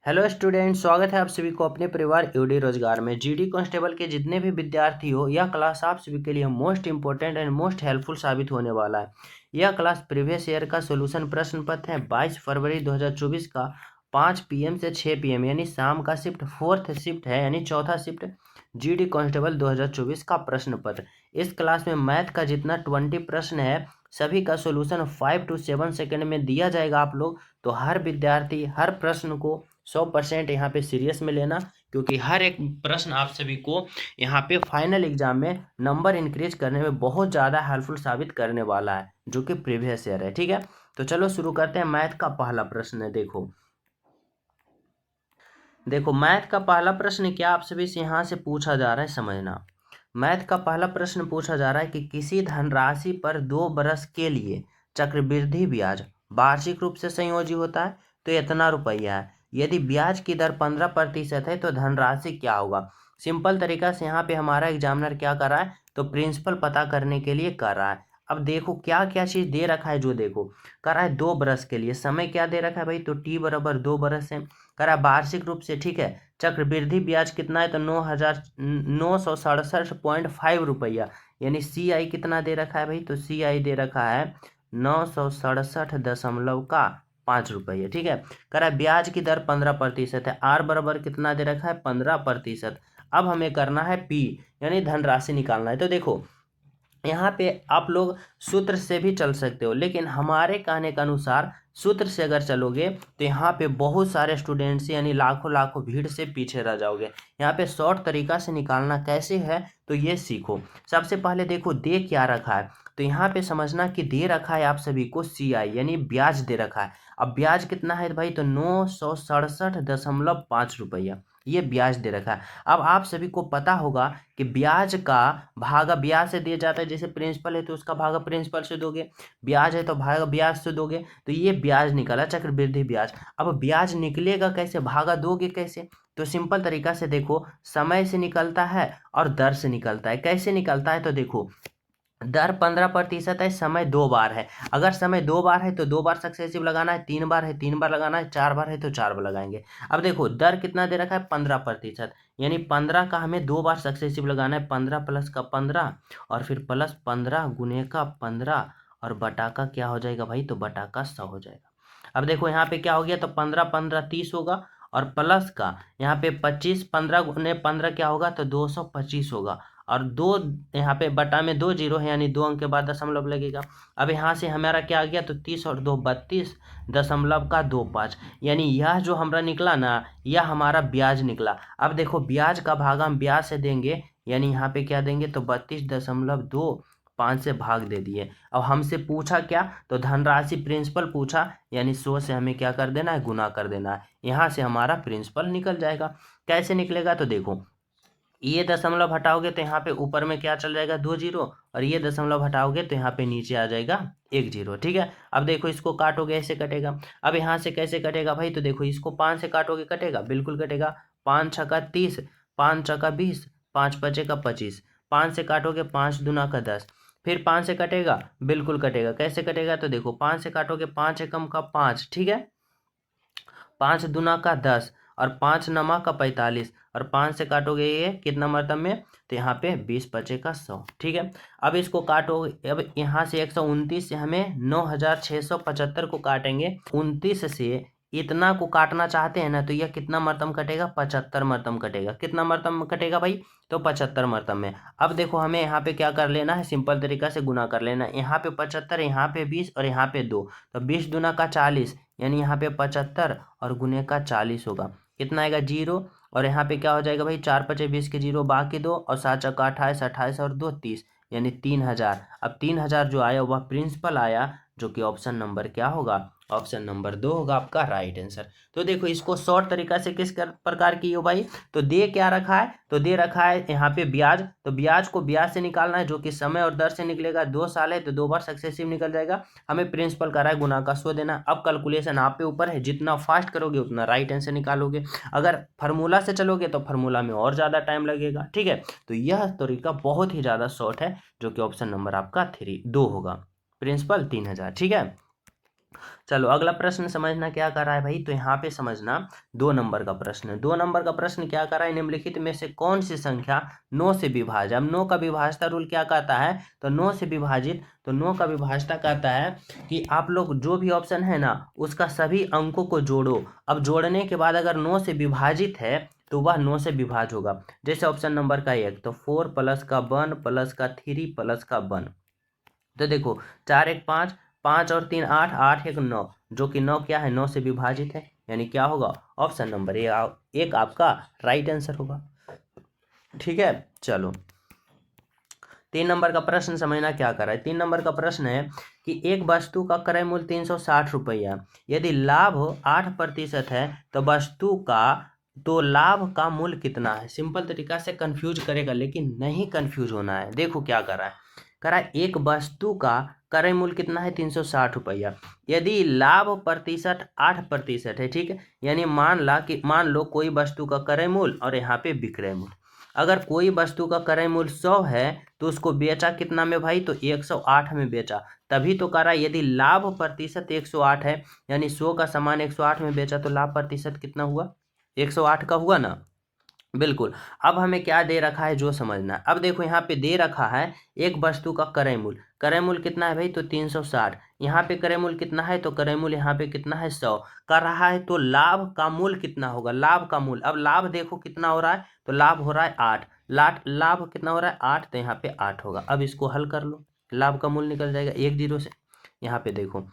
Hello student, स्वागत है आप सभी को अपने परिवार यूडी रोजगार में। जीडी कांस्टेबल के जितने भी विद्यार्थी हो, यह क्लास आप सभी के लिए most important and most helpful साबित होने वाला है। यह क्लास प्रीवियस ईयर का सॉल्यूशन प्रश्न पत्र है 22 फरवरी 2024 का 5 PM से 6 PM यानी शाम का शिफ्ट, फोर्थ शिफ्ट है यानी चौथा शिफ्ट जीडी कांस्टेबल 2024 का प्रश्न पत्र। इस क्लास में मैथ का जितना 20 प्रश्न है सभी का सॉल्यूशन 5 to 7 सेकंड में दिया जाएगा आप लोग। तो हर विद्यार्थी हर प्रश्न को 100% यहाँ पे सीरियस में लेना, क्योंकि हर एक प्रश्न आप सभी को यहाँ पे फाइनल एग्जाम में नंबर इंक्रीज करने में बहुत ज़्यादा हेल्पफुल साबित करने वाला है, जो कि प्रीवियस ईयर है। ठीक है, तो चलो शुरू करते हैं। मैथ का पहला प्रश्न है। देखो मैथ का पहला प्रश्न क्या आप सभी से यहाँ से पूछा जा रहा है, समझना। मैथ का पहला प्रश्न पूछा जा रहा है कि किसी धनराशि पर 2 बरस के लिए चक्रवृद्धि ब्याज वार्षिक रूप से संयोजी होता है तो इतना रुपया है। यदि ब्याज की दर 15% है तो धनराशि क्या होगा। सिंपल तरीका से यहाँ पे हमारा एग्जामिनर क्या कर रहा है, तो प्रिंसिपल पता करने के लिए कर रहा है। अब देखो क्या क्या चीज दे रखा है, जो देखो कर रहा है 2 बरस के लिए, समय क्या दे रखा है भाई, तो टी बराबर 2 बरस है। करा वार्षिक रूप से, ठीक है। चक्रवृद्धि ब्याज कितना है, तो 9,967.5 रुपया, यानी सी आई कितना दे रखा है भाई, तो सी आई दे रखा है 967.5 रुपये। ठीक है, करा ब्याज की दर 15% है, आर बराबर कितना दे रखा है, 15%। अब हमें करना है पी, यानी धनराशि निकालना है। तो देखो यहाँ पे आप लोग सूत्र से भी चल सकते हो, लेकिन हमारे कहने के अनुसार सूत्र से अगर चलोगे तो यहाँ पे बहुत सारे स्टूडेंट्स यानी लाखों लाखों भीड़ से पीछे रह जाओगे। यहाँ पे शॉर्ट तरीका से निकालना कैसे है तो ये सीखो। सबसे पहले देखो दे क्या रखा है, तो यहाँ पे समझना कि दे रखा है आप सभी को सी आई यानी ब्याज दे रखा है। अब ब्याज कितना है भाई, तो 967.5 रुपया ये ब्याज दे रखा है। अब आप सभी को पता होगा कि ब्याज का भागा ब्याज से दिया जाता है, जैसे प्रिंसिपल है तो उसका भागा प्रिंसिपल से दोगे, ब्याज है तो भागा ब्याज से दोगे। तो ये ब्याज निकला चक्रवृद्धि ब्याज। अब ब्याज निकलेगा कैसे, भागा दोगे कैसे, तो सिंपल तरीका से देखो, समय से निकलता है और दर से निकलता है। कैसे निकलता है, तो देखो दर 15% है, समय 2 बार है। अगर समय 2 बार है तो 2 बार सक्सेसिव लगाना है, 3 बार है 3 बार लगाना है, 4 बार है तो 4 बार लगाएंगे। अब देखो दर कितना दे रखा है, 15%, यानी 15 का हमें 2 बार सक्सेसिव लगाना है, 15 प्लस का 15 और फिर प्लस 15 गुने का 15 और बटा का क्या हो जाएगा भाई, तो बटा का 100 हो जाएगा। अब देखो यहाँ पे क्या हो गया, तो 15 15 30 होगा और प्लस का यहाँ पे 25, 15 गुने 15 क्या होगा, तो 225 होगा। और दो यहाँ पे बटा में 2 जीरो है, यानी 2 अंक के बाद दशमलव लगेगा। अब यहाँ से हमारा क्या आ गया, तो 30 और 2 32.25, यानी यह जो हमारा निकला ना, यह हमारा ब्याज निकला। अब देखो ब्याज का भाग हम ब्याज से देंगे, यानी यहाँ पे क्या देंगे, तो 32.25 से भाग दे दिए। अब हमसे पूछा क्या, तो धनराशि प्रिंसिपल पूछा, यानी 100 से हमें क्या कर देना है, गुना कर देना है। यहाँ से हमारा प्रिंसिपल निकल जाएगा। कैसे निकलेगा, तो देखो ये दशमलव हटाओगे तो यहाँ पे ऊपर में क्या चल जाएगा, 2 जीरो, और ये दशमलव हटाओगे तो यहाँ पे नीचे आ जाएगा 1 जीरो। ठीक है, अब देखो इसको काटोगे ऐसे कटेगा। अब यहाँ से कैसे कटेगा भाई, तो देखो इसको 5 से काटोगे कटेगा, बिल्कुल कटेगा। 5 छक्का 30, 5 चौका 20, 5 पचे का 25, 5 से काटोगे 5 दूना का 10, फिर 5 से कटेगा, बिल्कुल कटेगा। कैसे कटेगा, तो देखो 5 से काटोगे 5 एकम का 5, ठीक है, 5 दूना का 10 और 5 नमा का 45, और 5 से काटोगे ये कितना मतलब में, तो यहाँ पे 20 बचे का 100। ठीक है, अब इसको काटो। अब यहाँ से 129 से हमें 9675 को काटेंगे। 29 से इतना को काटना चाहते हैं ना, तो यह कितना मरतम कटेगा, 75 मरतम कटेगा। कितना मरतम कटेगा भाई, तो 75 मरतम में। अब देखो हमें यहाँ पे क्या कर लेना है, सिंपल तरीका से गुना कर लेना है। यहाँ पे 75, यहाँ पे 20 और यहाँ पे 2, तो 20 दूना का 40, यानी यहाँ पे 75 और गुने का 40 होगा, कितना आएगा, जीरो। और यहाँ पे क्या हो जाएगा भाई, 4 पचे 20 के जीरो, बाकी 2 और 7 चौका 28, 28 और 2 30, यानी 3000। अब 3000 जो आया वह प्रिंसिपल आया, जो कि ऑप्शन नंबर क्या होगा, ऑप्शन नंबर 2 होगा आपका राइट आंसर। तो देखो इसको शॉर्ट तरीका से किस प्रकार की हो भाई, तो दे क्या रखा है, तो दे रखा है यहाँ पे ब्याज, तो ब्याज को ब्याज से निकालना है, जो कि समय और दर से निकलेगा। 2 साल है तो 2 बार सक्सेसिव निकल जाएगा। हमें प्रिंसिपल का रहा है गुना का 100 देना। अब कैलकुलेशन आप पे ऊपर है, जितना फास्ट करोगे उतना राइट आंसर निकालोगे। अगर फार्मूला से चलोगे तो फार्मूला में और ज़्यादा टाइम लगेगा। ठीक है, तो यह तरीका बहुत ही ज़्यादा शॉर्ट है, जो कि ऑप्शन नंबर आपका 2 होगा, प्रिंसिपल 3000। ठीक है, चलो अगला प्रश्न समझना क्या कर रहा है भाई, तो यहाँ पे समझना 2 नंबर का प्रश्न है। 2 नंबर का प्रश्न क्या कर रहा है, निम्नलिखित में से कौन सी संख्या 9 से विभाज्य। अब 9 का विभाज्यता रूल क्या कहता है, तो 9 से विभाजित, तो 9 का विभाज्यता कहता है कि आप लोग जो भी ऑप्शन है ना उसका सभी अंकों को जोड़ो। अब जोड़ने के बाद अगर 9 से विभाजित है तो वह 9 से विभाज्य होगा। जैसे ऑप्शन नंबर का 1, तो 4 प्लस का 1 प्लस का 3 प्लस का 1। तो देखो 4 1 5, 5 और 3 8, 8 1 9, जो कि 9 क्या है, 9 से विभाजित है, यानी क्या होगा, ऑप्शन नंबर एक आपका राइट आंसर होगा। ठीक है, चलो 3 नंबर का प्रश्न समझना क्या कर रहा है। 3 नंबर का प्रश्न है कि एक वस्तु का क्रय मूल्य 360 रुपया, यदि लाभ 8% है तो लाभ का मूल्य कितना है। सिंपल तरीका से कंफ्यूज करेगा, लेकिन नहीं कंफ्यूज होना है। देखो क्या कर रहा है, कह रहा है एक वस्तु का क्रय मूल्य कितना है, 360 रुपया, यदि लाभ प्रतिशत 8% है। ठीक है, यानी मान लो कोई वस्तु का क्रय मूल्य और यहाँ पे विक्रय मूल्य। अगर कोई वस्तु का क्रय मूल्य 100 है तो उसको बेचा कितना में भाई, तो 108 में बेचा। तभी तो कह रहा है यदि लाभ प्रतिशत 108 है, यानी 100 का सामान 108 में बेचा, तो लाभ प्रतिशत कितना हुआ, 108 का हुआ ना। बिल्कुल। अब हमें क्या दे रखा है जो समझना है। अब देखो यहाँ पे दे रखा है एक वस्तु का क्रय मूल्य कितना है भाई, तो 360। यहाँ पे क्रय मूल्य कितना है, तो क्रय मूल्य यहाँ पे कितना है, 100 कर रहा है। तो लाभ का मूल्य कितना होगा, लाभ का मूल्य। अब लाभ देखो कितना हो रहा है, तो लाभ हो रहा है 8, लाभ कितना हो रहा है 8, तो यहाँ पे 8 होगा। अब इसको हल कर लो, लाभ का मूल्य निकल जाएगा 1 0 से। यहाँ पे देखो,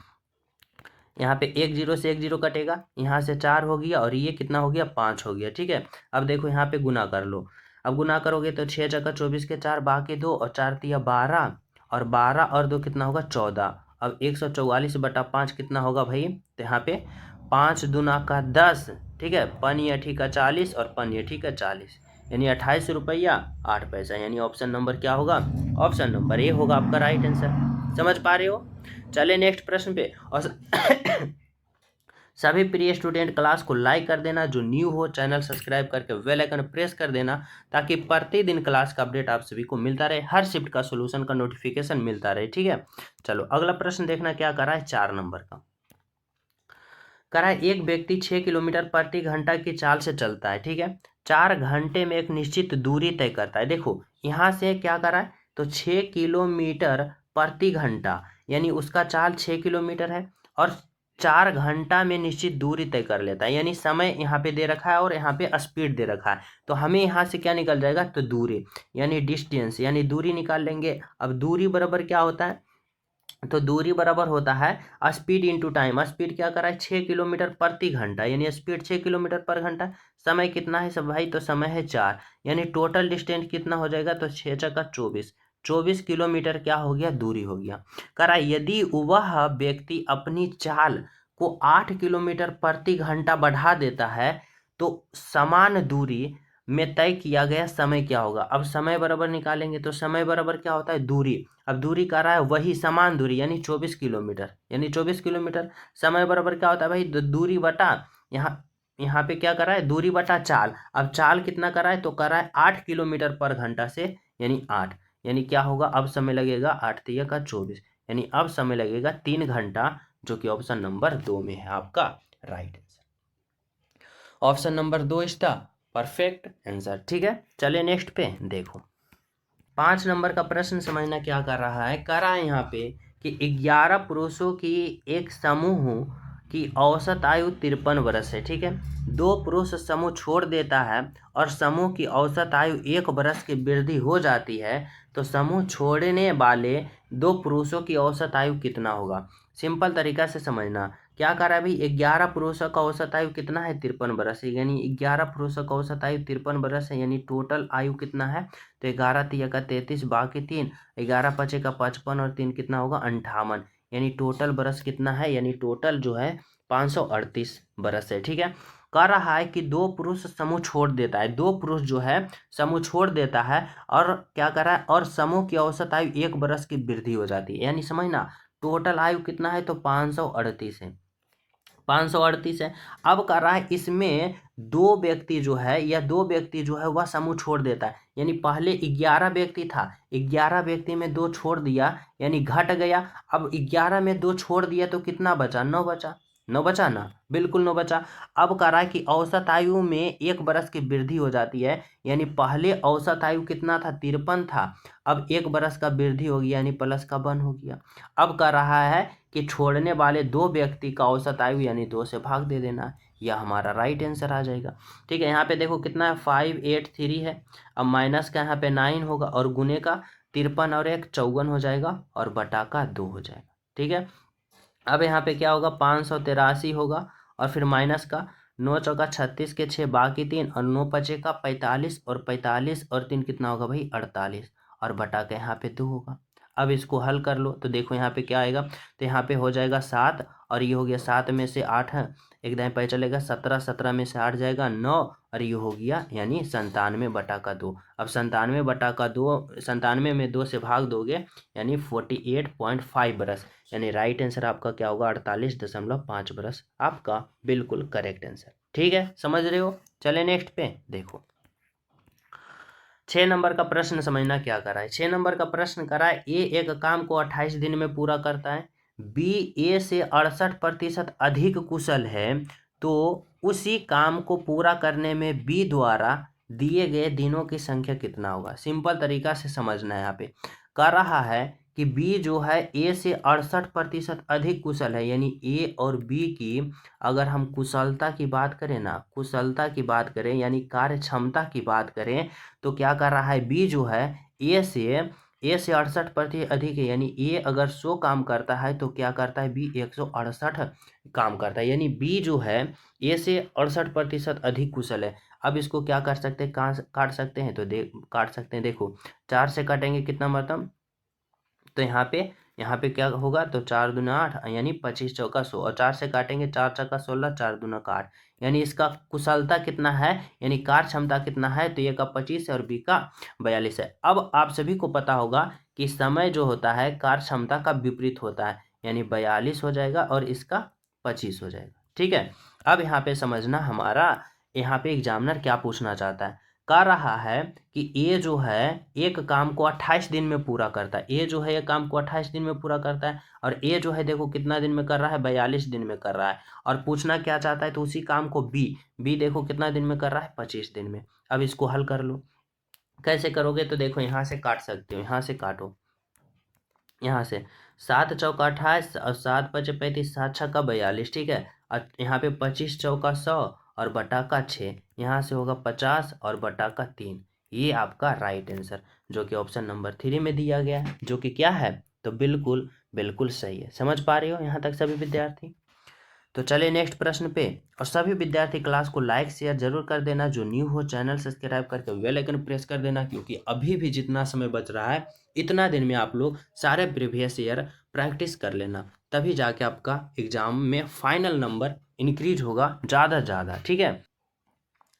यहाँ पे 1 0 से 1 0 कटेगा, यहाँ से 4 हो गया और ये कितना हो गया, 5 हो गया। ठीक है, अब देखो यहाँ पे गुना कर लो। अब गुना करोगे तो 6 चक्का 24 के 4, बाकी 2 और 4 तिया 12, और 12 और 2 कितना होगा, 14। अब 144/5 कितना होगा भाई, तो यहाँ पे 5 दूना का 10। ठीक है, पन अठी का 40 और पन अठी का 40, यानी 28 रुपया 8 पैसा, यानी ऑप्शन नंबर क्या होगा, ऑप्शन नंबर ए होगा आपका राइट आंसर। समझ पा रहे हो। चले नेक्स्ट प्रश्न पे। और सभी प्रिय स्टूडेंट क्लास को लाइक कर देना, जो न्यू हो चैनल सब्सक्राइब करके बेल आइकन प्रेस कर देना, ताकि प्रतिदिन क्लास का अपडेट आप सभी को मिलता रहे, हर शिफ्ट का सॉल्यूशन का नोटिफिकेशन मिलता रहे। ठीक है, चलो अगला प्रश्न देखना क्या कर रहा है, 4 नंबर का कर रहा है। एक व्यक्ति 6 किलोमीटर प्रति घंटा की चाल से चलता है। ठीक है, 4 घंटे में एक निश्चित दूरी तय करता है। देखो यहाँ से क्या कर रहा है, तो 6 किलोमीटर प्रति घंटा, यानी उसका चाल 6 किलोमीटर है और 4 घंटा में निश्चित दूरी तय कर लेता है, यानी समय यहाँ पे दे रखा है और यहाँ पे स्पीड दे रखा है। तो हमें यहाँ से क्या निकल जाएगा, तो दूरी यानी डिस्टेंस, यानी दूरी निकाल लेंगे। अब दूरी बराबर क्या होता है, तो दूरी बराबर होता है स्पीड इंटू टाइम। स्पीड क्या कर रहा है, 6 किलोमीटर प्रति घंटा, यानी स्पीड 6 किलोमीटर पर घंटा। समय कितना है सब भाई, तो समय है 4, यानी टोटल डिस्टेंस कितना हो जाएगा, तो 6 चक्का 24, 24 किलोमीटर क्या हो गया, दूरी हो गया। कह रहा है यदि वह व्यक्ति अपनी चाल को 8 किलोमीटर प्रति घंटा बढ़ा देता है तो समान दूरी में तय किया गया समय क्या होगा। अब समय बराबर निकालेंगे तो समय बराबर क्या होता है, दूरी। अब दूरी कर रहा है वही समान दूरी, यानी 24 किलोमीटर, यानी 24 किलोमीटर। समय बराबर क्या होता है भाई, दूरी बटा यहाँ पे क्या कर रहा है, दूरी बटा चाल। अब चाल कितना कर रहा है, तो कर रहा है 8 किलोमीटर पर घंटा से, यानी 8, यानी क्या होगा, अब समय लगेगा 8 तिया का 24, यानी अब समय लगेगा 3 घंटा, जो कि ऑप्शन नंबर 2 में है आपका राइट आंसर। ऑप्शन नंबर 2 इसका परफेक्ट आंसर। ठीक है, चलिए नेक्स्ट पे देखो। 5 नंबर का प्रश्न समझना क्या कर रहा है, कर रहा है यहाँ पे कि 11 पुरुषों की एक समूह की औसत आयु 53 वर्ष है। ठीक है, 2 पुरुष समूह छोड़ देता है और समूह की औसत आयु 1 वर्ष की वृद्धि हो जाती है, तो समूह छोड़ने वाले 2 पुरुषों की औसत आयु कितना होगा। सिंपल तरीका से समझना क्या कर रहा है भाई, 11 पुरुषों का औसत आयु कितना है, 53 वर्ष है, यानी 11 पुरुषों का औसत आयु 53 वर्ष है, यानी टोटल आयु कितना है, तो 11 तिया का 33, बाकी 3, 11 पचे का 55 और 3 कितना होगा, 58, यानी टोटल बरस कितना है, यानी टोटल जो है 538 बरस है। ठीक है, कह रहा है कि 2 पुरुष समूह छोड़ देता है, 2 पुरुष जो है समूह छोड़ देता है और क्या कर रहा है, और समूह की औसत आयु 1 बरस की वृद्धि हो जाती है, यानी समझना टोटल आयु कितना है, तो 538 है। 538 है। अब कर रहा है इसमें दो व्यक्ति जो है या दो व्यक्ति जो है वह समूह छोड़ देता है, यानी पहले 11 व्यक्ति था, 11 व्यक्ति में दो छोड़ दिया यानी घट गया। अब 11 में दो छोड़ दिया तो कितना बचा, 9 बचा, 9 बचा ना, बिल्कुल 9 बचा। अब कह रहा है कि औसत आयु में 1 बरस की वृद्धि हो जाती है, यानी पहले औसत आयु कितना था, 53 था, अब 1 बरस का वृद्धि हो गया यानी प्लस का 1 हो गया। अब कह रहा है कि छोड़ने वाले दो व्यक्ति का औसत आयु यानी 2 से भाग दे देना है, यह हमारा राइट आंसर आ जाएगा। ठीक है, यहाँ पे देखो कितना है, 583 है। अब माइनस का यहाँ पे 9 होगा और गुने का 53 और 1 54 हो जाएगा और बटा का 2 हो जाएगा। ठीक है, अब यहाँ पे क्या होगा, 583 होगा और फिर माइनस का 9 चौका 36 के 6 बाकी 3 और 9 पचे का 45 और 45 और 3 कितना होगा भाई, 48 और बटा के यहाँ पे 2 होगा। अब इसको हल कर लो तो देखो यहाँ पे क्या आएगा, तो यहाँ पे हो जाएगा 7 और ये हो गया 7 में से 8 है, एक दाएं पे चलेगा 17, 17 में से 8 जाएगा 9 और ये हो गया यानी 97 बटा का 2। अब 97 बटा का 2, 97 में 2 से भाग दोगे यानी 48.5 बरस, यानी राइट आंसर आपका क्या होगा, 48.5 बरस आपका बिल्कुल करेक्ट आंसर। ठीक है, समझ रहे हो। चले नेक्स्ट पे देखो, 6 नंबर का प्रश्न समझना क्या करा है। 6 नंबर का प्रश्न करा है, ए एक काम को 28 दिन में पूरा करता है, बी ए से 68% अधिक कुशल है, तो उसी काम को पूरा करने में बी द्वारा दिए गए दिनों की संख्या कितना होगा। सिंपल तरीका से समझना है, यहाँ पे कर रहा है कि बी जो है ए से 68% अधिक कुशल है, यानी ए और बी की अगर हम कुशलता की बात करें ना, कुशलता की बात करें यानी कार्य क्षमता की बात करें, तो क्या कर रहा है, बी जो है ए से 68% अधिक है, यानी ए अगर 100 काम करता है तो क्या करता है, बी 168 काम करता है, यानी बी जो है ए से 68% अधिक कुशल है। अब इसको क्या कर सकते हैं, कहाँ काट सकते हैं, तो काट सकते हैं। देखो 4 से काटेंगे कितना मतलब, तो यहाँ पे क्या होगा, तो 4 दूना 8 यानी 25 चौका 100 और 4 से काटेंगे 4 चौका 16, 4 दूना का 8, यानी इसका कुशलता कितना है यानी कार्य क्षमता कितना है, तो ए का 25 है और बी का 42 है। अब आप सभी को पता होगा कि समय जो होता है कार्य क्षमता का विपरीत होता है, यानी 42 हो जाएगा और इसका 25 हो जाएगा। ठीक है, अब यहाँ पे समझना हमारा, यहाँ पे एग्जामिनर क्या पूछना चाहता है, कह रहा है कि ए जो है एक काम को 28 दिन में पूरा करता है, ए जो है एक काम को 28 दिन में पूरा करता है और ए जो है देखो कितना दिन में कर रहा है, 42 दिन में कर रहा है, और पूछना क्या चाहता है, तो उसी काम को बी देखो कितना दिन में कर रहा है, 25 दिन में। अब इसको हल कर लो, कैसे करोगे, तो देखो यहाँ से काट सकते हो, यहाँ से काटो, यहाँ से 7 चौका 28 और 7 पचे 35, 7 छक्का 42, ठीक है, और यहाँ पे 25 चौका 100 और बटा का 6, यहाँ से होगा 50 और बटा का 3, ये आपका राइट आंसर जो कि ऑप्शन नंबर 3 में दिया गया है, जो कि क्या है, तो बिल्कुल बिल्कुल सही है। समझ पा रहे हो यहाँ तक सभी विद्यार्थी। तो चलिए नेक्स्ट प्रश्न पे, और सभी विद्यार्थी क्लास को लाइक शेयर जरूर कर देना, जो न्यू हो चैनल सब्सक्राइब करके बेल आइकन प्रेस कर देना, क्योंकि अभी भी जितना समय बच रहा है इतना दिन में आप लोग सारे प्रीवियस ईयर प्रैक्टिस कर लेना, तभी जाके आपका एग्जाम में फाइनल नंबर इंक्रीज होगा ज़्यादा ज़्यादा। ठीक है,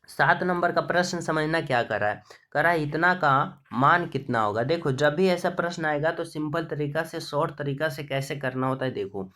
7 नंबर का प्रश्न समझना क्या कर रहा है, कर रहा है इतना का मान कितना होगा। देखो जब भी ऐसा प्रश्न आएगा तो सिंपल तरीका से, शॉर्ट तरीका से कैसे करना होता है, देखो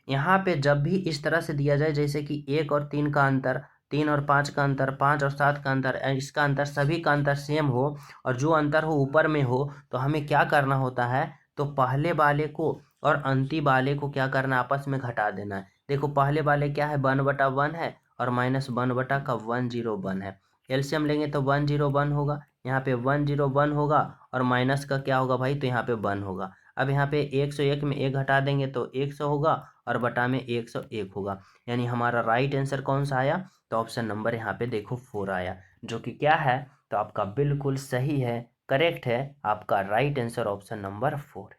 यहाँ पे जब भी इस तरह से दिया जाए, जैसे कि 1 और 3 का अंतर, 3 और 5 का अंतर, 5 और 7 का अंतर, इसका अंतर, सभी का अंतर सेम हो और जो अंतर हो ऊपर में हो, तो हमें क्या करना होता है, तो पहले वाले को और अंतिम वाले को क्या करना, आपस में घटा देना है। देखो पहले वाले क्या है, 1/1 है और माइनस 1 बटा का 101 है, एलसीएम लेंगे तो 101 होगा, यहाँ पे 101 होगा और माइनस का क्या होगा भाई, तो यहाँ पे 1 होगा। अब यहाँ पे 101 में 1 घटा देंगे तो 100 होगा और बटा में 101 होगा, यानी हमारा राइट आंसर कौन सा आया, तो ऑप्शन नंबर यहाँ पे देखो 4 आया, जो कि क्या है, तो आपका बिल्कुल सही है, करेक्ट है, आपका राइट आंसर ऑप्शन नंबर 4।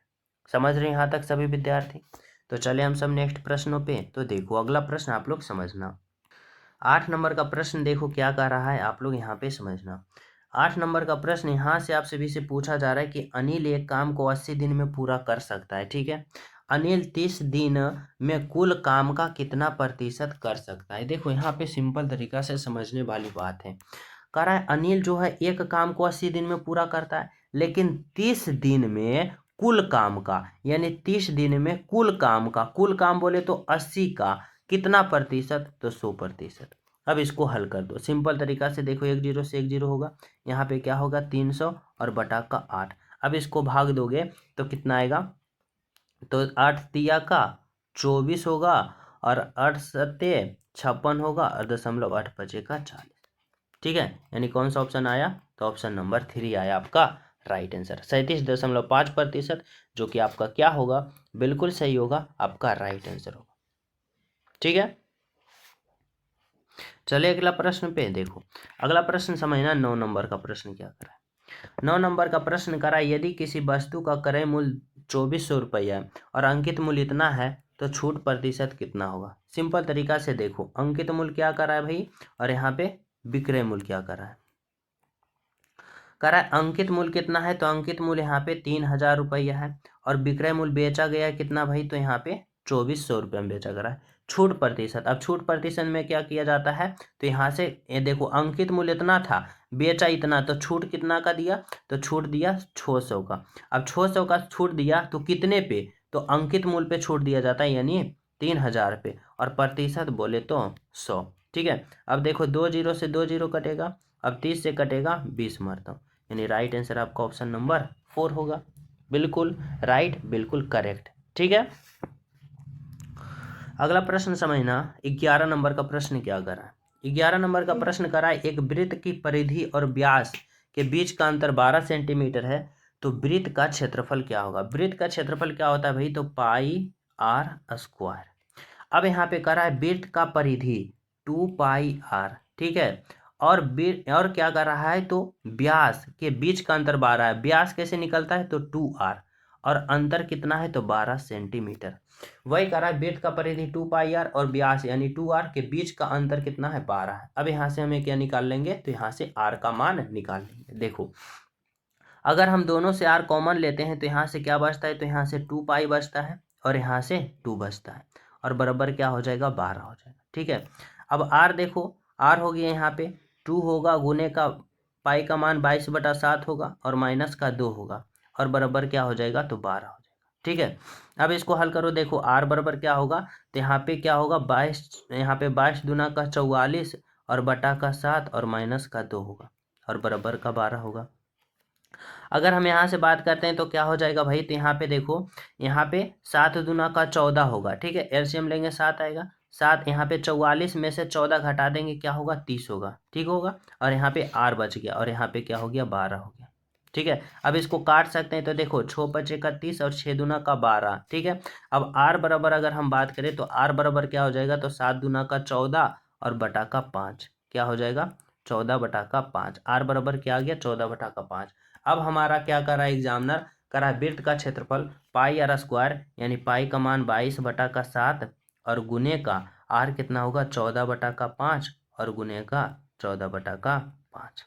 समझ रहे हैं यहाँ तक सभी विद्यार्थी। तो चले हम सब नेक्स्ट प्रश्नों पे, तो देखो अगला प्रश्न आप लोग समझना, 8 नंबर का प्रश्न देखो क्या कह रहा है, आप लोग यहाँ पे समझना। 8 नंबर का प्रश्न यहाँ से आप सभी से पूछा जा रहा है कि अनिल एक काम को 80 दिन में पूरा कर सकता है। ठीक है, अनिल 30 दिन में कुल काम का कितना प्रतिशत कर सकता है। देखो यहाँ पे सिंपल तरीका से समझने वाली बात है, कह रहा है अनिल जो है एक काम को 80 दिन में पूरा करता है, लेकिन 30 दिन में कुल काम का, यानी 30 दिन में कुल काम का, कुल काम बोले तो 80 का, कितना प्रतिशत, तो 100%। अब इसको हल कर दो सिंपल तरीका से, देखो 1 0 से 1 0 होगा, यहाँ पे क्या होगा 300 और बटा का 8। अब इसको भाग दोगे तो कितना आएगा, तो 8 तिया का 24 होगा और 8 सत्ते 56 होगा और 0.8 बचे का 40। ठीक है, यानी कौन सा ऑप्शन आया, तो ऑप्शन नंबर 3 आया आपका राइट आंसर, 37.5%, जो कि आपका क्या होगा, बिल्कुल सही होगा, आपका राइट आंसर होगा। ठीक है, चलिए अगला प्रश्न पे देखो। अगला प्रश्न समझना, 9 नंबर का प्रश्न क्या करा है। 9 नंबर का प्रश्न करा, यदि किसी वस्तु का क्रय मूल्य 2400 रुपया है और अंकित मूल्य इतना है तो छूट प्रतिशत कितना होगा। सिंपल तरीका से देखो, अंकित मूल्य क्या करा है भाई, और यहाँ पे विक्रय मूल्य क्या करा है, करा है अंकित मूल्य कितना है, तो अंकित मूल्य यहाँ पे 3000 रुपया है और विक्रय मूल्य बेचा गया कितना भाई, तो यहाँ पे 2400 रुपये में बेचा गया है। छूट प्रतिशत, अब छूट प्रतिशत में क्या किया जाता है, तो यहाँ से ये देखो अंकित मूल्य इतना था, बेचा इतना, तो छूट कितना का दिया, तो छूट दिया 600 का। अब 600 का छूट दिया तो कितने पे, तो अंकित मूल्य पे छूट दिया जाता है, यानी 3000 पे, और प्रतिशत बोले तो 100। ठीक है, अब देखो 2 0 से 2 0 कटेगा, अब 30 से कटेगा 20 मरता, यानी राइट आंसर आपका ऑप्शन नंबर 4 होगा। बिल्कुल राइट, बिल्कुल करेक्ट। ठीक है, अगला प्रश्न समझना, 11 नंबर का प्रश्न क्या करा है। 11 नंबर का प्रश्न करा है, एक वृत्त की परिधि और व्यास के बीच का अंतर 12 सेंटीमीटर है, तो वृत्त का क्षेत्रफल क्या होगा। वृत्त का क्षेत्रफल क्या होता है भाई, तो पाई आर स्क्वायर। अब यहाँ पे करा है वृत्त का परिधि 2 पाई आर, ठीक है, और क्या कर रहा है, तो व्यास के बीच का अंतर 12 है, व्यास कैसे निकलता है, तो 2r, और अंतर कितना है, तो 12 सेंटीमीटर। वही कह रहा है वृत्त का परिधि 2 पाई आर और व्यास यानी 2r के बीच का अंतर कितना है, 12 है। अब यहाँ से हमें क्या निकाल लेंगे, तो यहाँ से r का मान निकाल लेंगे। देखो अगर हम दोनों से r कॉमन लेते हैं तो यहाँ से क्या बचता है, तो यहाँ से 2 पाई बचता है और यहाँ से 2 बचता है, और बराबर क्या हो जाएगा, 12 हो जाएगा। ठीक है, अब r देखो, r हो गया यहाँ पे 2 होगा, गुने का पाई का मान 22/7 होगा और माइनस का 2 होगा, और बराबर क्या हो जाएगा, तो 12 हो जाएगा। ठीक है, अब इसको हल करो, देखो r बराबर क्या होगा, तो यहाँ पे क्या होगा 22, यहाँ पे 22 दूना का 44 और बटा का 7 और माइनस का 2 होगा, और बराबर का 12 होगा। अगर हम यहाँ से बात करते हैं तो क्या हो जाएगा भाई, तो यहाँ पे देखो, यहाँ पे 7 दूना का 14 होगा। ठीक है, एलसीएम लेंगे 7 आएगा, 7 यहाँ पे 44 में से 14 घटा देंगे, क्या होगा 30 होगा। ठीक होगा, और यहाँ पे r बच गया और यहाँ पे क्या हो गया 12 हो गया। ठीक है, अब इसको काट सकते हैं, तो देखो 6 5 का 30 और 6 दूना का 12। ठीक है, अब r बराबर अगर हम बात करें तो r बराबर क्या हो जाएगा, तो 7 दूना का 14 और बटा का 5, क्या हो जाएगा 14 बटा का 5, r बराबर क्या आ गया 14 बटा का 5। अब हमारा क्या कर रहा है एग्जामिनर, करा वृत्त का क्षेत्रफल पाई आर स्क्वायर, यानी पाई का मान 22 बटा का 7 और गुने का आर कितना होगा 14 बटा का 5 और गुने का 14 बटा का 5।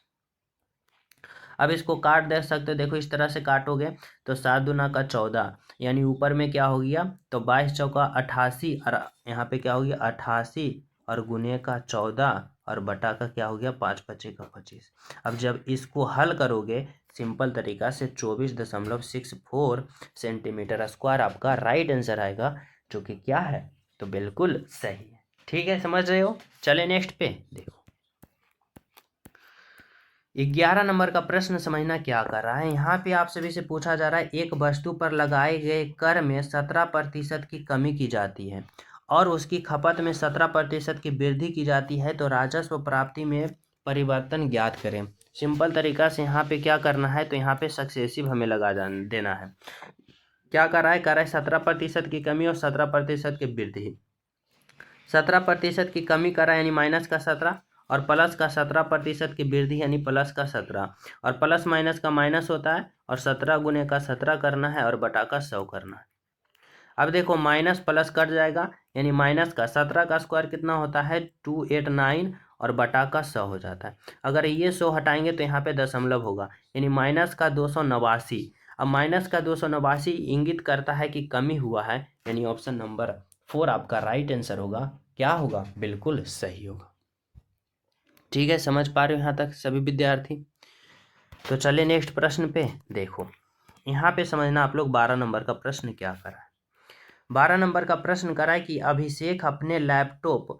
अब इसको काट दे सकते हो, देखो इस तरह से काटोगे तो 7 दूना का 14, यानी ऊपर में क्या हो गया, तो 22 चौका 88 और यहाँ पे क्या हो गया 88 और गुने का 14 और बटा का क्या हो गया 5 5 का 25। अब जब इसको हल करोगे सिंपल तरीका से 24.64 सेंटीमीटर स्क्वायर आपका राइट आंसर आएगा, जो कि क्या है, तो बिल्कुल सही है। ठीक है, समझ रहे हो। चले नेक्स्ट पे देखो, 11 नंबर का प्रश्न समझना क्या कर रहा है। यहाँ पे आप सभी से पूछा जा रहा है, एक वस्तु पर लगाए गए कर में 17% की कमी की जाती है और उसकी खपत में 17% की वृद्धि की जाती है, तो राजस्व प्राप्ति में परिवर्तन ज्ञात करें। सिंपल तरीका से यहाँ पे क्या करना है, तो यहाँ पे सक्सेसिव हमें लगा देना है। क्या कर रहा है, 17% की कमी और 17% की वृद्धि। 17% की कमी कर रहा है यानी माइनस का 17, और प्लस का 17% की वृद्धि यानी प्लस का 17, और प्लस माइनस का माइनस होता है, और 17 गुने का 17 करना है और बटा का 100 करना है। अब देखो माइनस प्लस कट जाएगा, यानी माइनस का 17 का स्क्वायर कितना होता है 289 और बटा का 100 हो जाता है। अगर ये 100 हटाएंगे तो यहाँ पे दशमलव होगा, यानी माइनस का 289। अब माइनस का 289 इंगित करता है कि कमी हुआ है, यानी ऑप्शन नंबर 4 आपका राइट आंसर होगा। क्या होगा, बिल्कुल सही होगा। ठीक है, समझ पा रहे हो यहाँ तक सभी विद्यार्थी। तो चलिए नेक्स्ट प्रश्न पे देखो, यहाँ पे समझना आप लोग 12 नंबर का प्रश्न क्या करा है। 12 नंबर का प्रश्न करा है कि अभिषेक अपने लैपटॉप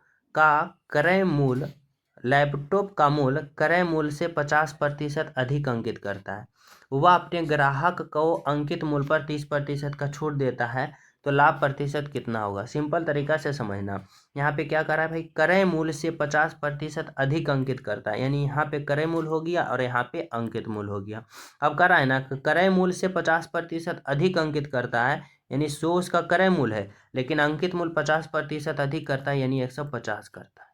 का मूल्य क्रय मूल्य से 50% अधिक अंकित करता है। वह अपने ग्राहक को अंकित मूल्य पर 30% का छूट देता है, तो लाभ प्रतिशत कितना होगा। सिंपल तरीका से समझना, यहाँ पे क्या करा है भाई, क्रय मूल्य से 50% अधिक अंकित करता है, यानी यहाँ पे क्रय मूल्य हो गया और यहाँ पे अंकित मूल्य हो गया। अब करा है ना, क्रय मूल्य से 50% अधिक अंकित करता है, यानी 100 उसका क्रय मूल्य है, लेकिन अंकित मूल्य 50% अधिक करता है, यानी 150 करता है।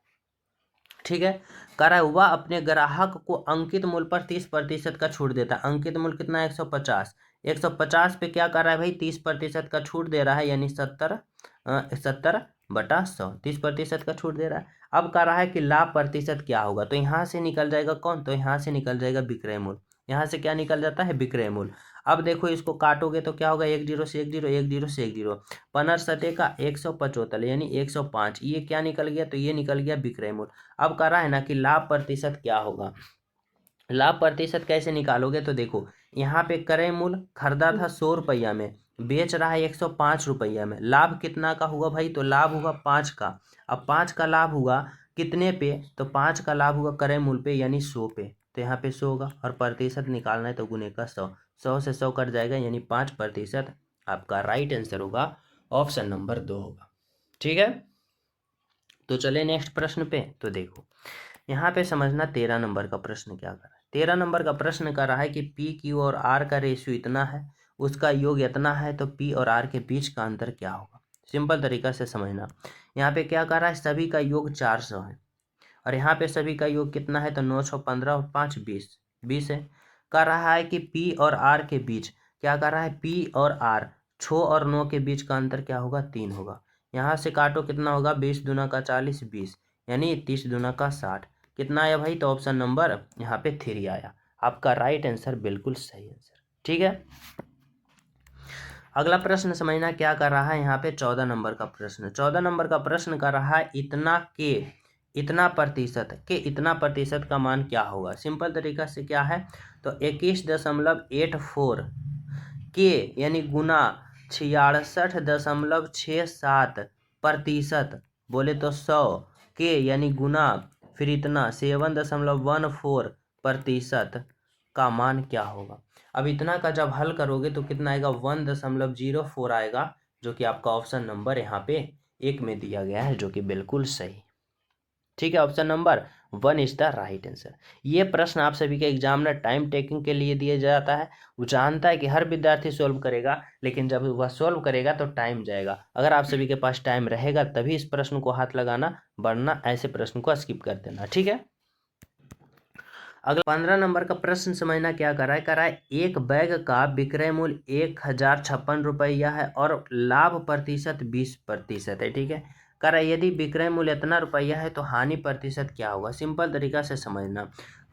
ठीक है, कह रहा है वह अपने ग्राहक को अंकित मूल्य पर 30% का छूट देता है। अंकित मूल्य कितना है, 150। 150 पे क्या कर रहा है भाई, 30% का छूट दे रहा है, यानी 70/100 30% का छूट दे रहा है। अब कह रहा है कि लाभ प्रतिशत क्या होगा, तो यहाँ से निकल जाएगा कौन, तो यहाँ से निकल जाएगा विक्रय मूल्य। यहाँ से क्या निकल जाता है, विक्रय मूल्य। अब देखो इसको काटोगे तो क्या होगा, 1 0 से 1 0, 1 0 से 1 0, 15 का 175 यानी 105, ये क्या निकल गया, तो ये निकल गया विक्रय मूल्य। अब कह रहा है ना कि लाभ प्रतिशत क्या होगा। लाभ प्रतिशत कैसे निकालोगे, तो देखो यहाँ पे क्रय मूल्य खरीदा था 100 रुपया में, बेच रहा है 105 रुपया में, लाभ कितना का हुआ भाई, तो लाभ हुआ 5 का। अब 5 का लाभ हुआ कितने पे, तो 5 का लाभ हुआ क्रय मूल्य पे, यानी 100 पे, तो यहाँ पे 100 होगा। और प्रतिशत निकालना है तो गुने का 100, 100 से 100 कट जाएगा, यानी 5%। आपका राइट आंसर होगा ऑप्शन नंबर 2 होगा। ठीक है, तो चले नेक्स्ट प्रश्न पे। तो देखो यहाँ पे समझना 13 नंबर का प्रश्न क्या कर रहा है। 13 नंबर का प्रश्न कर रहा है कि पी क्यू और आर का रेशियो इतना है, उसका योग इतना है, तो पी और आर के बीच का अंतर क्या होगा। सिंपल तरीका से समझना, यहाँ पे क्या कर रहा है, सभी का योग 400 है, और यहाँ पे सभी का योग कितना है, तो 915 और 5 20 है। कर रहा है कि पी और आर के बीच, क्या कर रहा है, पी और आर 6 और 9 के बीच का अंतर क्या होगा, 3 होगा। यहाँ से काटो कितना होगा, 20 दूना का 40 20, यानी 30 दूना का 60, कितना आया भाई, तो ऑप्शन नंबर यहाँ पे 3 आया। आपका राइट आंसर बिल्कुल सही आंसर। ठीक है, अगला प्रश्न समझना क्या कर रहा है। यहाँ पे 14 नंबर का प्रश्न, 14 नंबर का प्रश्न कर रहा है इतना प्रतिशत का मान क्या होगा। सिंपल तरीका से क्या है, तो 21.84 के यानी गुना 66.67% बोले तो 100 के यानी गुना फिर इतना 7.14% का मान क्या होगा। अब इतना का जब हल करोगे तो कितना आएगा, 1.04 आएगा, जो कि आपका ऑप्शन नंबर यहाँ पे 1 में दिया गया है, जो कि बिल्कुल सही। ठीक है, option number 1 is the right answer. ये प्रश्न आप सभी के एग्जामिनर टाइम टेकिंग के लिए दिया जाता है। वो जानता है कि हर विद्यार्थी सोल्व करेगा, लेकिन जब वह सोल्व करेगा तो टाइम जाएगा। अगर आप सभी के पास टाइम रहेगा तभी इस प्रश्न को हाथ लगाना, वरना ऐसे प्रश्न को स्किप कर देना। ठीक है, अगला 15 नंबर का प्रश्न समझना क्या कर रहा है, एक बैग का विक्रय मूल्य 1056 रुपया है और लाभ प्रतिशत 20% है। ठीक है, कह रहा है यदि विक्रय मूल्य इतना रुपया है तो हानि प्रतिशत क्या होगा। सिंपल तरीका से समझना,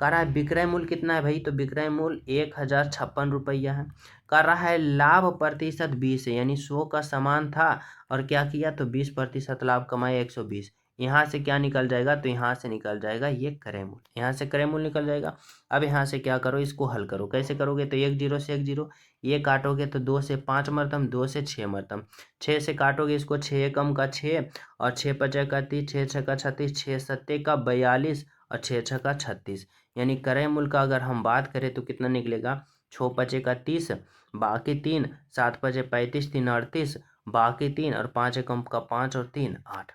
कह रहा है विक्रय मूल्य कितना है भाई, तो विक्रय मूल्य 1056 रुपया है। कह रहा है लाभ प्रतिशत 20 है, यानी 100 का सामान था और क्या किया, तो 20% लाभ कमाया 120। यहाँ से क्या निकल जाएगा, तो यहाँ से निकल जाएगा ये क्रय मूल्य, यहाँ से क्रय मूल्य निकल जाएगा। अब यहाँ से क्या करो, इसको हल करो। कैसे करोगे, तो 1 0 से 1 0, ये काटोगे तो 2 से 5 मरतम, 2 से 6 मरतम, 6 से काटोगे इसको, 6 एकम का 6 और 6 पचे का 30, 6 6 का 36, 6 सत्ते का 42 और 6 6 का 36, यानी क्रय मूल्य का अगर हम बात करें तो कितना निकलेगा, 6 पचे का 30, बाकी 3, 7 पचे 35, 3 38, बाकी 3 और 5 एकम का 5 और 3 8।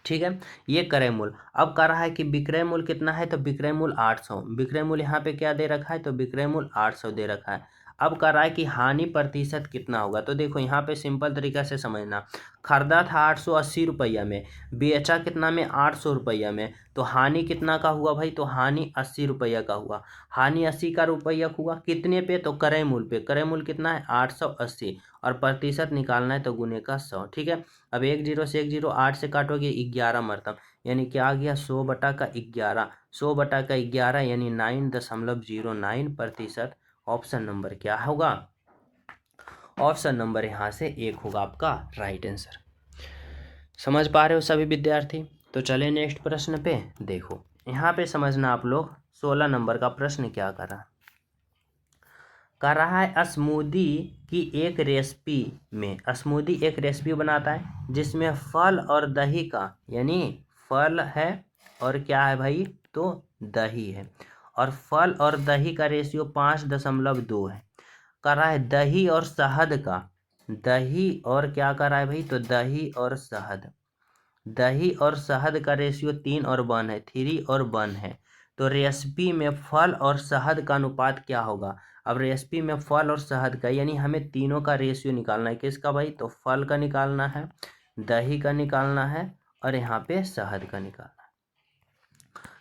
ठीक है, ये क्रय मूल्य। अब कह रहा है कि विक्रय मूल्य कितना है, तो विक्रय मूल्य 800, विक्रय मूल्य यहाँ पे क्या दे रखा है, तो विक्रय मूल्य 800 दे रखा है। अब कह रहा है कि हानि प्रतिशत कितना होगा, तो देखो यहाँ पे सिंपल तरीका से समझना, खरीदा था 880 रुपया में, बेचा कितना में, 800 रुपया में, तो हानि कितना का हुआ भाई, तो हानि 80 रुपया का हुआ। हानि 80 का रुपया हुआ कितने पे, तो क्रय मूल्य पे, क्रय मूल्य कितना है 880, और प्रतिशत निकालना है तो गुने का 100। ठीक है, अब 1 0 से 1 0, 8 से काटोगे 11 मरतब, यानी क्या आ गया, 100/11, 100/11 यानी 9.09%। ऑप्शन नंबर क्या होगा, ऑप्शन नंबर यहाँ से 1 होगा आपका राइट आंसर। समझ पा रहे हो सभी विद्यार्थी। तो चले नेक्स्ट प्रश्न पे। देखो यहाँ पे समझना आप लोग, 16 नंबर का प्रश्न क्या कर रहा है। कर रहा है स्मूदी की एक रेसिपी में, स्मूदी एक रेसिपी बनाता है जिसमें फल और दही का, यानी फल है और क्या है भाई, तो दही है, और फल और दही का रेशियो 5.2 है। कर रहा है दही और शहद का, दही और क्या कर रहा है भाई, तो दही और शहद, दही और शहद का रेशियो 3:1 है, 3:1 है। तो रेसिपी में फल और शहद का अनुपात क्या होगा। अब रेसिपी में फल और शहद का, यानी हमें तीनों का रेशियो निकालना है। किसका भाई, तो फल का निकालना है, दही का निकालना है, और यहाँ पे शहद का निकालना है।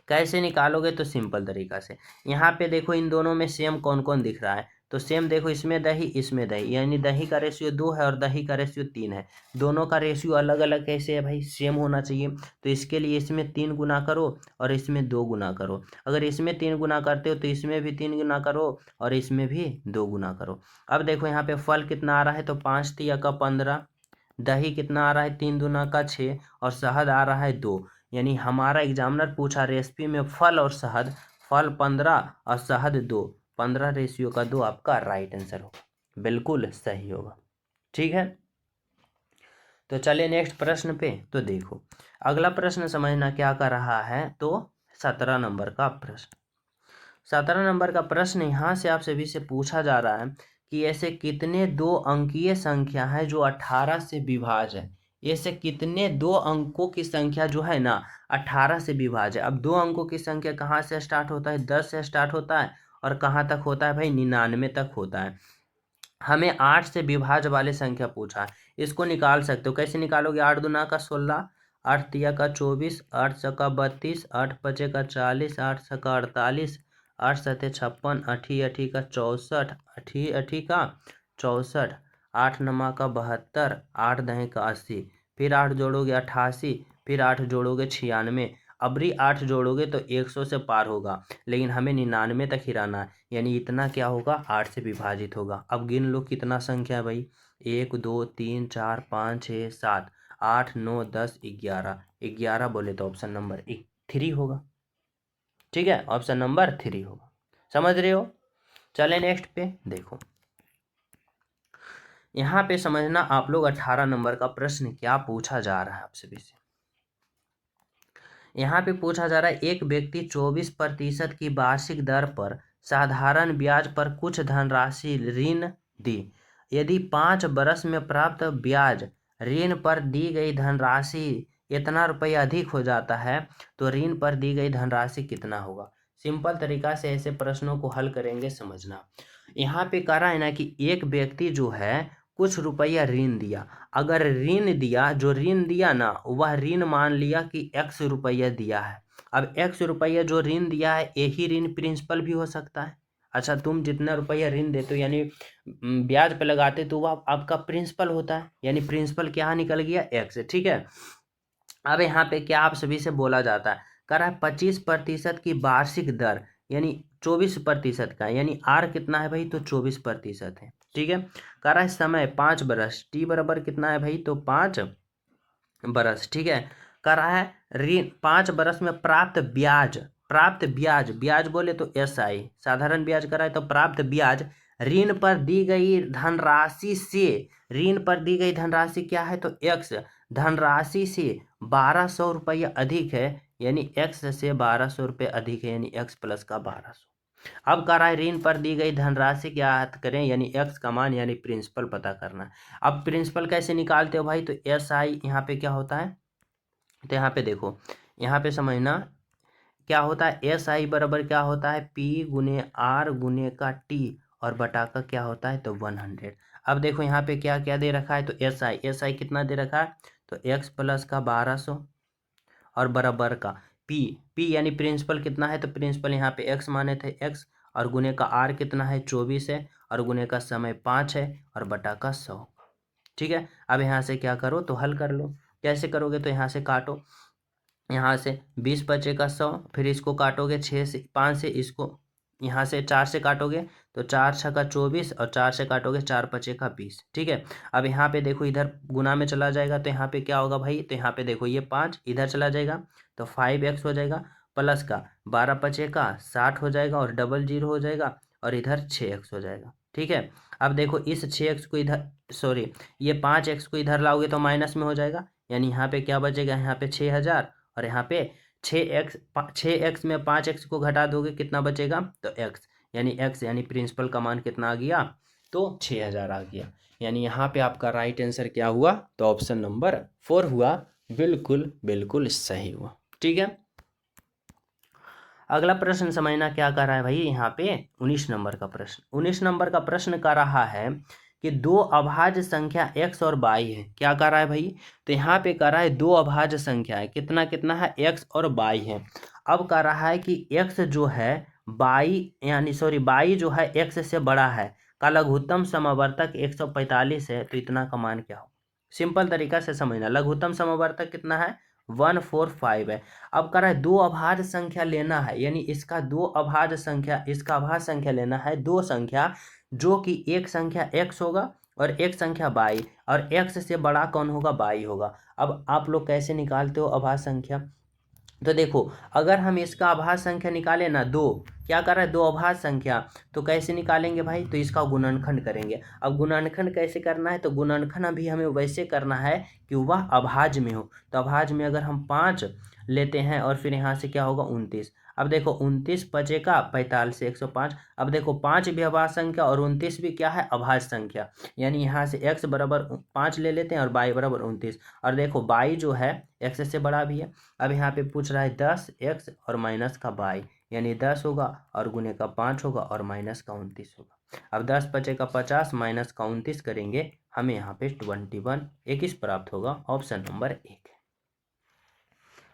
कैसे निकालोगे, तो सिंपल तरीका से, यहाँ पे देखो इन दोनों में सेम कौन कौन दिख रहा है, तो सेम देखो, इसमें दही इसमें दही, यानी दही का रेशियो 2 है और दही का रेशियो 3 है। दोनों का रेशियो अलग अलग कैसे है भाई, सेम होना चाहिए। तो इसके लिए इसमें 3 गुना करो और इसमें 2 गुना करो। अगर इसमें 3 गुना करते हो तो इसमें भी 3 गुना करो और इसमें भी 2 गुना करो। अब देखो यहाँ पे फल कितना आ रहा है, तो 5 तिया का 15, दही कितना आ रहा है, 3 दूना का 6, और शहद आ रहा है 2। यानी हमारा एग्जामिनर पूछा रेसिपी में फल और शहद, फल 15 और शहद 2, 15 रेशियो का 2 आपका राइट आंसर होगा, बिल्कुल सही होगा। ठीक है, तो चलिए नेक्स्ट प्रश्न पे। तो देखो अगला प्रश्न समझना क्या कर रहा है, तो 17 नंबर का प्रश्न, 17 नंबर का प्रश्न यहाँ से आप सभी से पूछा जा रहा है कि ऐसे कितने 2 अंकीय संख्या है जो 18 से विभाज्य है। ऐसे कितने 2 अंकों की संख्या जो है ना 18 से विभाज्य है। अब 2 अंकों की संख्या कहाँ से स्टार्ट होता है, 10 से स्टार्ट होता है, और कहाँ तक होता है भाई, 99 तक होता है। हमें 8 से विभाज्य वाले संख्या पूछा है, इसको निकाल सकते हो। कैसे निकालोगे, 8 दूना का 16, 8 तिया का 24, 8 छक्का 32, 8 पचे का 40, 8 छक्का 48, 8 सते 56, अठी अठी का 64, अठी अठी का 64, 8 नमा का 72, 8 दहे का 80, फिर 8 जोड़ोगे 88, फिर 8 जोड़ोगे 96, अबरी 8 जोड़ोगे तो 100 से पार होगा, लेकिन हमें 99 तक ही रहना है, यानी इतना क्या होगा, 8 से विभाजित होगा। अब गिन लो कितना संख्या है भाई, 1 2 3 4 5 6 7 8 9 10 11, 11 बोले तो ऑप्शन नंबर 3 होगा। ठीक है, ऑप्शन नंबर 3 होगा, समझ रहे हो। चले नेक्स्ट पे देखो, यहाँ पे समझना आप लोग 18 नंबर का प्रश्न क्या पूछा जा रहा है आप सभी से। यहाँ पे पूछा जा रहा है एक व्यक्ति 24% की वार्षिक दर पर साधारण ब्याज पर कुछ धनराशि ऋण दी। यदि 5 वर्ष में प्राप्त ब्याज ऋण पर दी गई धनराशि इतना रुपया अधिक हो जाता है तो ऋण पर दी गई धनराशि कितना होगा। सिंपल तरीका से ऐसे प्रश्नों को हल करेंगे, समझना। यहाँ पे कह रहा है ना कि एक व्यक्ति जो है कुछ रुपया ऋण दिया, अगर ऋण दिया, जो ऋण दिया ना वह ऋण मान लिया कि x रुपया दिया है। अब x रुपया जो ऋण दिया है यही ऋण प्रिंसिपल भी हो सकता है। अच्छा, तुम जितना रुपया ऋण देते हो यानी ब्याज पे लगाते तो वह आपका प्रिंसिपल होता है, यानी प्रिंसिपल क्या निकल गया, x। ठीक है, अब यहाँ पे क्या आप सभी से बोला जाता है, कह रहा है 25% की वार्षिक दर, यानी 24% का, यानी आर कितना है भाई, तो 24% है। ठीक है, कह रहा है समय 5 बरस, टी बराबर कितना है भाई, तो 5 बरस। ठीक है, कह रहा है ऋण 5 बरस में प्राप्त ब्याज, प्राप्त ब्याज, ब्याज बोले तो SI, साधारण ब्याज करा है तो प्राप्त ब्याज ऋण पर दी गई धनराशि से, ऋण पर दी गई धनराशि क्या है, तो x, धनराशि से 1200 रुपया अधिक है, यानी x से 1200 रुपये अधिक है, यानी x प्लस का 1200। अब कह रहा है ऋण पर दी गई धनराशि क्या करें, यानी x का मान यानी प्रिंसिपल पता करना है। अब प्रिंसिपल कैसे निकालते हो भाई, तो SI यहाँ पे क्या होता है, तो यहाँ पे देखो, यहाँ पे समझना क्या होता है, SI बराबर क्या होता है, P गुने R गुने का T और बटा का क्या होता है, तो 100। अब देखो यहाँ पे क्या क्या दे रखा है, तो SI कितना दे रखा है, तो x प्लस का 1200 और बराबर का P यानी प्रिंसिपल कितना है, तो प्रिंसिपल यहाँ पे x माने थे x, और गुने का R कितना है 24 है, और गुने का समय 5 है, और बटा का 100। ठीक है, अब यहाँ से क्या करो, तो हल कर लो। कैसे करोगे, तो यहाँ से काटो, यहाँ से 20 बचे का 100, फिर इसको काटोगे 6 से 5 से, इसको यहाँ से 4 से काटोगे तो 4 छक्का 24, और 4 से काटोगे 4 पचे का 20। ठीक है, अब यहाँ पे देखो इधर गुना में चला जाएगा तो यहाँ पे क्या होगा भाई, तो यहाँ पे देखो ये 5 इधर चला जाएगा तो 5x हो जाएगा, प्लस का 12 पचे का 60 हो जाएगा, और डबल जीरो हो जाएगा, और इधर 6x हो जाएगा। ठीक है। अब देखो इस 6x को इधर, सॉरी, ये 5x को इधर लाओगे तो माइनस में हो जाएगा, यानी यहाँ पे क्या बचेगा, यहाँ पे 6000 और यहाँ पे 6x में 5x को घटा दोगे कितना बचेगा, तो x, यानी x यानी प्रिंसिपल का मान कितना आ गया, तो 6000 आ गया। यानी यहाँ पे आपका राइट आंसर क्या हुआ, तो ऑप्शन नंबर 4 हुआ, बिल्कुल बिल्कुल सही हुआ। ठीक है। अगला प्रश्न समझना क्या कर रहा है भाई, यहाँ पे 19 नंबर का प्रश्न, 19 नंबर का प्रश्न कर रहा है कि दो अभाज्य संख्या x और y है। क्या कर रहा है भाई, तो यहाँ पे कर रहा है दो अभाज्य संख्या है, कितना कितना है, x और y है। अब कर रहा है कि x जो है y यानी सॉरी y जो है x से बड़ा है, का लघुत्तम समवर्तक 145 है, तो इतना का मान क्या हो। सिंपल तरीका से समझना, लघुत्तम समवर्तक कितना है, 145 है। अब कर रहा है दो अभाज्य संख्या लेना है, यानी इसका दो अभाज्य संख्या, इसका अभाज्य संख्या लेना है, दो संख्या जो कि एक संख्या x होगा और एक संख्या y, और x से बड़ा कौन होगा, y होगा। अब आप लोग कैसे निकालते हो अभाज्य संख्या, तो देखो अगर हम इसका अभाज्य संख्या निकालें ना, दो, क्या कर रहा है, दो अभाज्य संख्या, तो कैसे निकालेंगे भाई, तो इसका गुणनखंड करेंगे। अब गुणनखंड कैसे करना है, तो गुणनखंड अभी हमें वैसे करना है कि वह अभाज्य में हो, तो अभाज्य में अगर हम 5 लेते हैं और फिर यहाँ से क्या होगा 29। अब देखो 29 पचेका 45 से 105। अब देखो 5 भी अभाज्य संख्या और 29 भी क्या है, अभाज्य संख्या, यानी यहाँ से x बराबर 5 ले लेते हैं और y बराबर 29। और देखो y जो है x से बड़ा भी है। अब यहाँ पे पूछ रहा है 10x और माइनस का y, यानी 10 होगा और गुने का 5 होगा और माइनस का 29 होगा। अब 10 पचेका 50 माइनस का 29 करेंगे, हमें यहाँ पे 21 21 प्राप्त होगा। ऑप्शन नंबर 1 है,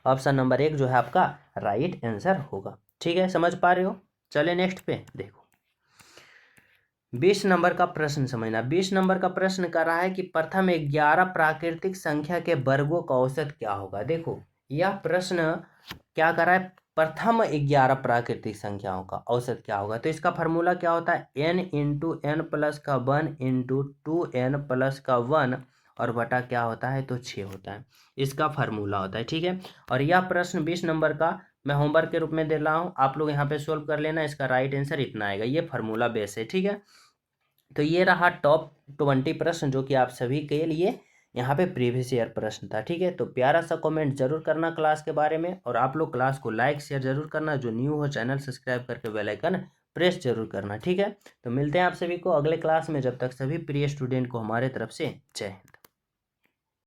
ऑप्शन नंबर 1 जो है आपका राइट आंसर होगा। ठीक है, समझ पा रहे हो। चले नेक्स्ट पे देखो, 20 नंबर का प्रश्न समझना। 20 नंबर का प्रश्न कर रहा है कि प्रथम 11 प्राकृतिक संख्या के वर्गों का औसत क्या होगा। देखो यह प्रश्न क्या कर रहा है, प्रथम 11 प्राकृतिक संख्याओं का औसत क्या होगा। तो इसका फार्मूला क्या होता है, n इंटू एन प्लस का 1 इंटू 2n प्लस का 1 और बटा क्या होता है, तो 6 होता है, इसका फार्मूला होता है। ठीक है, और यह प्रश्न 20 नंबर का मैं होमवर्क के रूप में दे रहा हूँ, आप लोग यहाँ पे सोल्व कर लेना, इसका राइट आंसर इतना आएगा, ये फार्मूला बेस है। ठीक है, तो ये रहा टॉप 20 प्रश्न जो कि आप सभी के लिए यहाँ पे प्रीवियस ईयर प्रश्न था। ठीक है, तो प्यारा सा कमेंट जरूर करना क्लास के बारे में, और आप लोग क्लास को लाइक शेयर जरूर करना, जो न्यू हो चैनल सब्सक्राइब करके बेल आइकन प्रेस जरूर करना। ठीक है, तो मिलते हैं आप सभी को अगले क्लास में, जब तक सभी प्रिय स्टूडेंट को हमारे तरफ से जय हिंद।